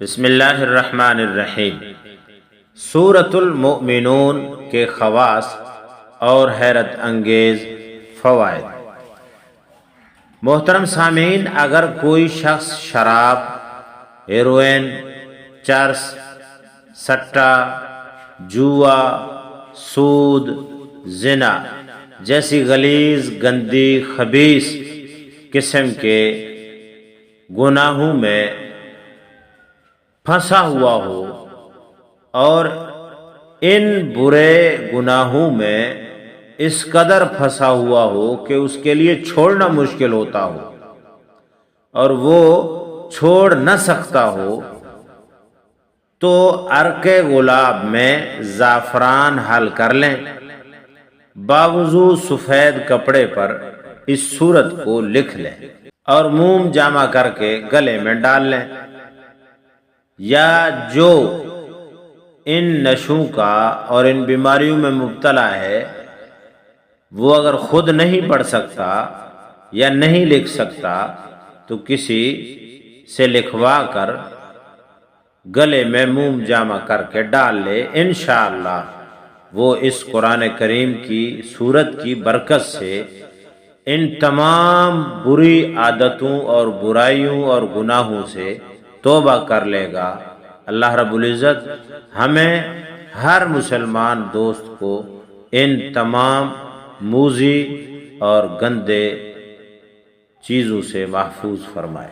بسم اللہ الرحمن الرحیم۔ سورۃ المؤمنون کے خواص اور حیرت انگیز فوائد۔ محترم سامعین، اگر کوئی شخص شراب، ہیروئن، چرس، سٹا، جوا، سود، زنا جیسی غلیظ، گندی، خبیث قسم کے گناہوں میں پھنسا ہوا ہو اور ان برے گناہوں میں اس قدر پھنسا ہوا ہو کہ اس کے لیے چھوڑنا مشکل ہوتا ہو اور وہ چھوڑ نہ سکتا ہو، تو عرق گلاب میں زعفران حل کر لیں، باوضو سفید کپڑے پر اس سورت کو لکھ لیں اور موم جامع کر کے گلے میں ڈال لیں، یا جو ان نشوں کا اور ان بیماریوں میں مبتلا ہے وہ اگر خود نہیں پڑھ سکتا یا نہیں لکھ سکتا تو کسی سے لکھوا کر گلے میں موم جامع کر کے ڈال لے، انشاءاللہ وہ اس قرآن کریم کی سورت کی برکت سے ان تمام بری عادتوں اور برائیوں اور گناہوں سے توبہ کر لے گا۔ اللہ رب العزت ہمیں ہر مسلمان دوست کو ان تمام موذی اور گندے چیزوں سے محفوظ فرمائے۔